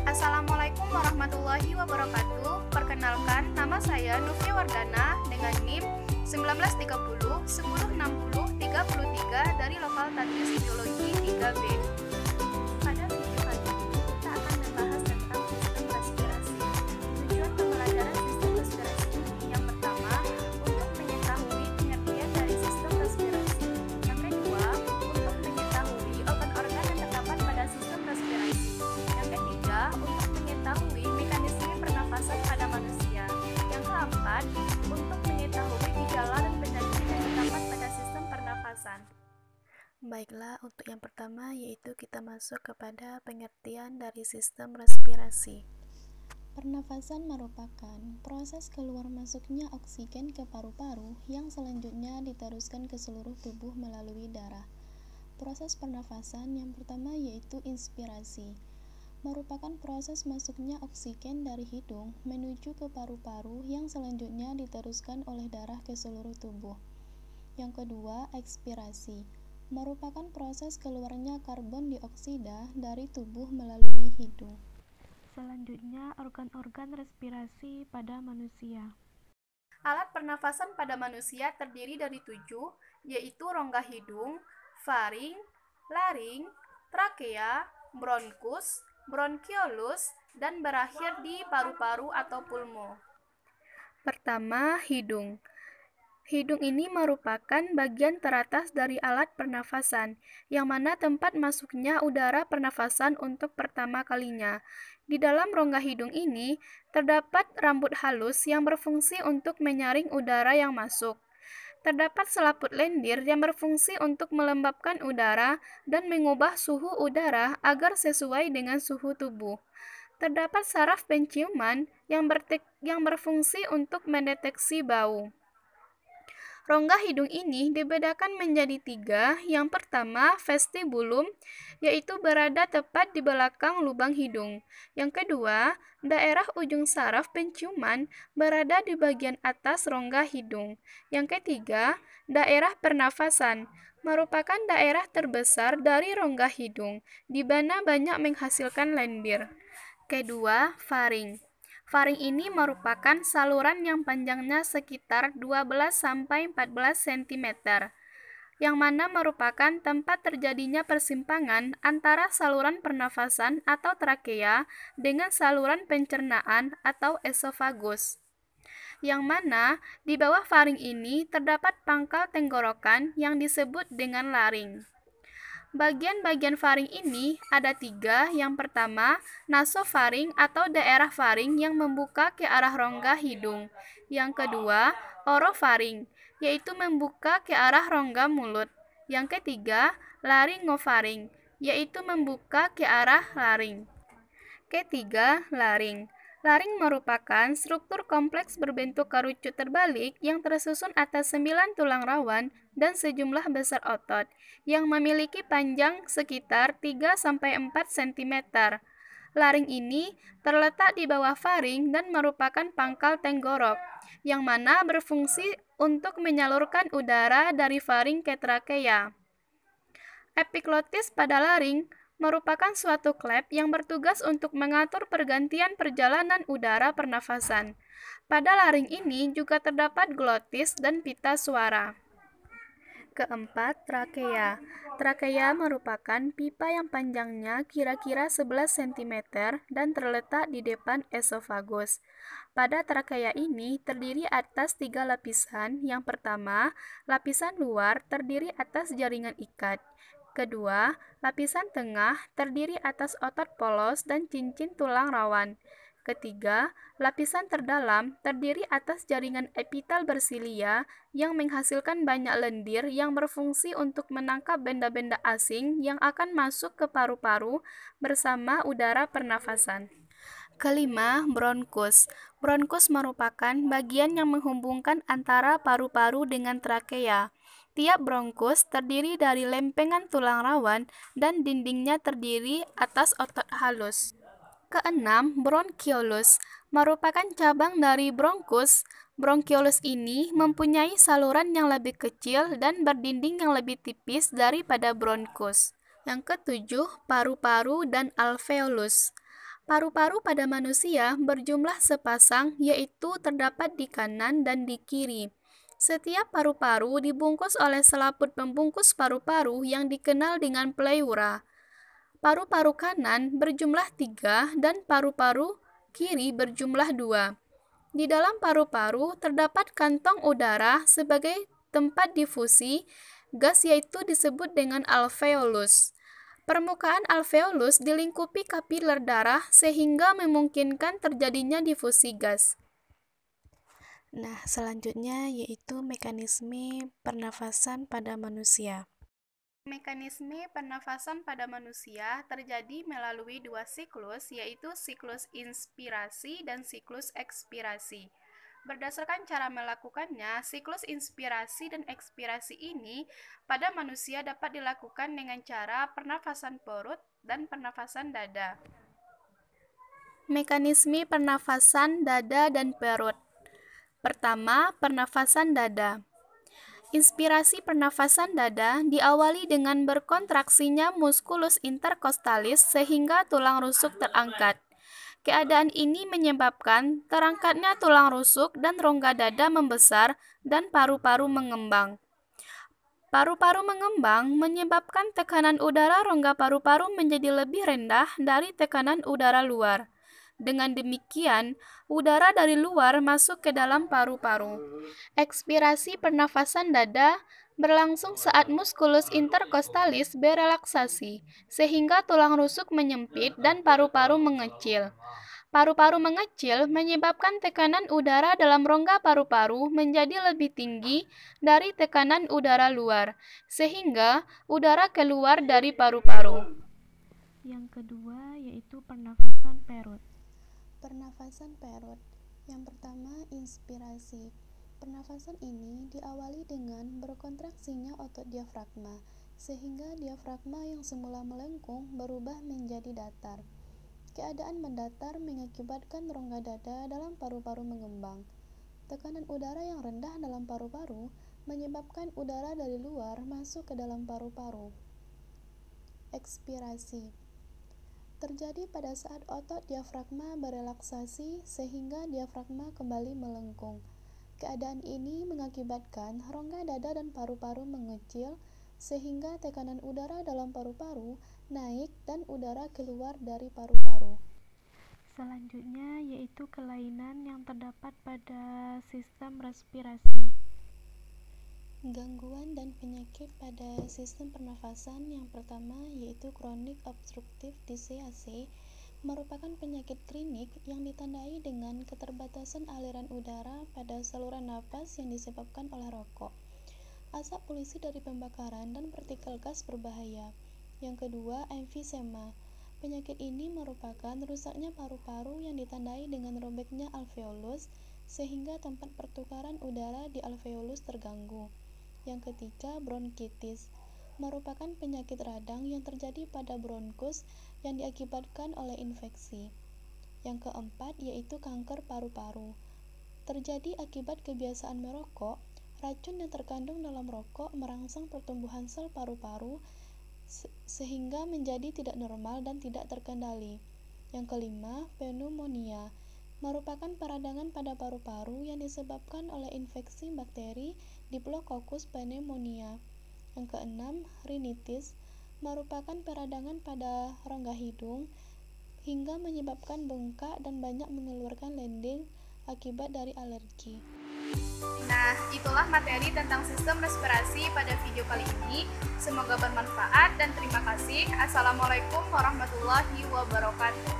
Assalamualaikum warahmatullahi wabarakatuh. Perkenalkan, nama saya Nufia Wardana dengan NIM 1930 1060 33 dari Lokal Tadris Ideologi 3B. Pada video kali ini, kita akan membahas tentang sistem respirasi. Tujuan pembelajaran sistem respirasi ini yang pertama, untuk mengetahui pengertian dari sistem respirasi. Yang kedua, untuk mengetahui organ-organ yang terdapat pada sistem respirasi. Yang ketiga, untuk mengetahui mekanisme pernafasan pada manusia. Yang keempat, untuk mengetahui gejala dan penyakit yang terdapat pada sistem pernafasan. Baiklah, untuk yang pertama yaitu kita masuk kepada pengertian dari sistem respirasi. Pernafasan merupakan proses keluar masuknya oksigen ke paru-paru yang selanjutnya diteruskan ke seluruh tubuh melalui darah. Proses pernafasan yang pertama yaitu inspirasi. Merupakan proses masuknya oksigen dari hidung menuju ke paru-paru yang selanjutnya diteruskan oleh darah ke seluruh tubuh. Yang kedua, ekspirasi. Merupakan proses keluarnya karbon dioksida dari tubuh melalui hidung. Selanjutnya, organ-organ respirasi pada manusia. Alat pernafasan pada manusia terdiri dari 7, yaitu rongga hidung, faring, laring, trakea, bronkus, bronkiolus, dan berakhir di paru-paru atau pulmo. Pertama, hidung. Hidung ini merupakan bagian teratas dari alat pernafasan, yang mana tempat masuknya udara pernafasan untuk pertama kalinya. Di dalam rongga hidung ini, terdapat rambut halus yang berfungsi untuk menyaring udara yang masuk. Terdapat selaput lendir yang berfungsi untuk melembabkan udara dan mengubah suhu udara agar sesuai dengan suhu tubuh. Terdapat saraf penciuman yang berfungsi untuk mendeteksi bau. Rongga hidung ini dibedakan menjadi 3. Yang pertama, vestibulum, yaitu berada tepat di belakang lubang hidung. Yang kedua, daerah ujung saraf penciuman berada di bagian atas rongga hidung. Yang ketiga, daerah pernafasan, merupakan daerah terbesar dari rongga hidung, di mana banyak menghasilkan lendir. Kedua, faring. Faring ini merupakan saluran yang panjangnya sekitar 12-14 cm, yang mana merupakan tempat terjadinya persimpangan antara saluran pernafasan atau trakea dengan saluran pencernaan atau esofagus. Yang mana di bawah faring ini terdapat pangkal tenggorokan yang disebut dengan laring. Bagian-bagian faring ini ada 3. Yang pertama, nasofaring atau daerah faring yang membuka ke arah rongga hidung. Yang kedua, orofaring, yaitu membuka ke arah rongga mulut. Yang ketiga, laringofaring, yaitu membuka ke arah laring. Ketiga, laring. Laring merupakan struktur kompleks berbentuk kerucut terbalik yang tersusun atas 9 tulang rawan dan sejumlah besar otot yang memiliki panjang sekitar 3-4 cm. Laring ini terletak di bawah faring dan merupakan pangkal tenggorok yang mana berfungsi untuk menyalurkan udara dari faring ke trakea. Epiglotis pada laring merupakan suatu klep yang bertugas untuk mengatur pergantian perjalanan udara pernafasan. Pada laring ini juga terdapat glotis dan pita suara. Keempat, trakea. Trakea merupakan pipa yang panjangnya kira-kira 11 cm dan terletak di depan esofagus. Pada trakea ini terdiri atas 3 lapisan. Yang pertama, lapisan luar terdiri atas jaringan ikat. Kedua, lapisan tengah terdiri atas otot polos dan cincin tulang rawan. Ketiga, lapisan terdalam terdiri atas jaringan epitel bersilia yang menghasilkan banyak lendir yang berfungsi untuk menangkap benda-benda asing yang akan masuk ke paru-paru bersama udara pernafasan. Kelima, bronkus. Bronkus merupakan bagian yang menghubungkan antara paru-paru dengan trakea. Tiap bronkus terdiri dari lempengan tulang rawan dan dindingnya terdiri atas otot halus. Keenam, bronkiolus merupakan cabang dari bronkus. Bronkiolus ini mempunyai saluran yang lebih kecil dan berdinding yang lebih tipis daripada bronkus. Yang ketujuh, paru-paru dan alveolus. Paru-paru pada manusia berjumlah sepasang, yaitu terdapat di kanan dan di kiri. Setiap paru-paru dibungkus oleh selaput pembungkus paru-paru yang dikenal dengan pleura. Paru-paru kanan berjumlah 3 dan paru-paru kiri berjumlah 2. Di dalam paru-paru terdapat kantong udara sebagai tempat difusi gas, yaitu disebut dengan alveolus. Permukaan alveolus dilingkupi kapiler darah sehingga memungkinkan terjadinya difusi gas. Nah, selanjutnya yaitu mekanisme pernafasan pada manusia. Mekanisme pernafasan pada manusia terjadi melalui dua siklus, yaitu siklus inspirasi dan siklus ekspirasi. Berdasarkan cara melakukannya, siklus inspirasi dan ekspirasi ini pada manusia dapat dilakukan dengan cara pernafasan perut dan pernafasan dada. Mekanisme pernafasan dada dan perut. Pertama, pernafasan dada. Inspirasi pernafasan dada diawali dengan berkontraksinya musculus intercostalis sehingga tulang rusuk terangkat. Keadaan ini menyebabkan terangkatnya tulang rusuk dan rongga dada membesar dan paru-paru mengembang. Paru-paru mengembang menyebabkan tekanan udara rongga paru-paru menjadi lebih rendah dari tekanan udara luar. Dengan demikian, udara dari luar masuk ke dalam paru-paru. Ekspirasi pernafasan dada berlangsung saat musculus intercostalis berelaksasi, sehingga tulang rusuk menyempit dan paru-paru mengecil. Paru-paru mengecil menyebabkan tekanan udara dalam rongga paru-paru menjadi lebih tinggi dari tekanan udara luar, sehingga udara keluar dari paru-paru. Yang kedua yaitu pernafasan perut. Pernafasan perut. Yang pertama, inspirasi. Pernafasan ini diawali dengan berkontraksinya otot diafragma, sehingga diafragma yang semula melengkung berubah menjadi datar. Keadaan mendatar mengakibatkan rongga dada dalam paru-paru mengembang. Tekanan udara yang rendah dalam paru-paru menyebabkan udara dari luar masuk ke dalam paru-paru. Ekspirasi terjadi pada saat otot diafragma berelaksasi sehingga diafragma kembali melengkung. Keadaan ini mengakibatkan rongga dada dan paru-paru mengecil sehingga tekanan udara dalam paru-paru naik dan udara keluar dari paru-paru. Selanjutnya yaitu kelainan yang terdapat pada sistem respirasi. Gangguan dan penyakit pada sistem pernafasan yang pertama yaitu Chronic Obstructive Disease (AC) merupakan penyakit klinik yang ditandai dengan keterbatasan aliran udara pada saluran napas yang disebabkan oleh rokok, asap polusi dari pembakaran, dan partikel gas berbahaya. Yang kedua, emfisema. Penyakit ini merupakan rusaknya paru-paru yang ditandai dengan robeknya alveolus sehingga tempat pertukaran udara di alveolus terganggu. Yang ketiga, bronkitis merupakan penyakit radang yang terjadi pada bronkus yang diakibatkan oleh infeksi. Yang keempat yaitu kanker paru-paru. Terjadi akibat kebiasaan merokok, racun yang terkandung dalam rokok merangsang pertumbuhan sel paru-paru sehingga menjadi tidak normal dan tidak terkendali. Yang kelima, pneumonia merupakan peradangan pada paru-paru yang disebabkan oleh infeksi bakteri Diplococcus pneumonia. Yang keenam, rinitis merupakan peradangan pada rongga hidung hingga menyebabkan bengkak dan banyak mengeluarkan lending akibat dari alergi. Nah, itulah materi tentang sistem respirasi pada video kali ini. Semoga bermanfaat dan terima kasih. Assalamualaikum warahmatullahi wabarakatuh.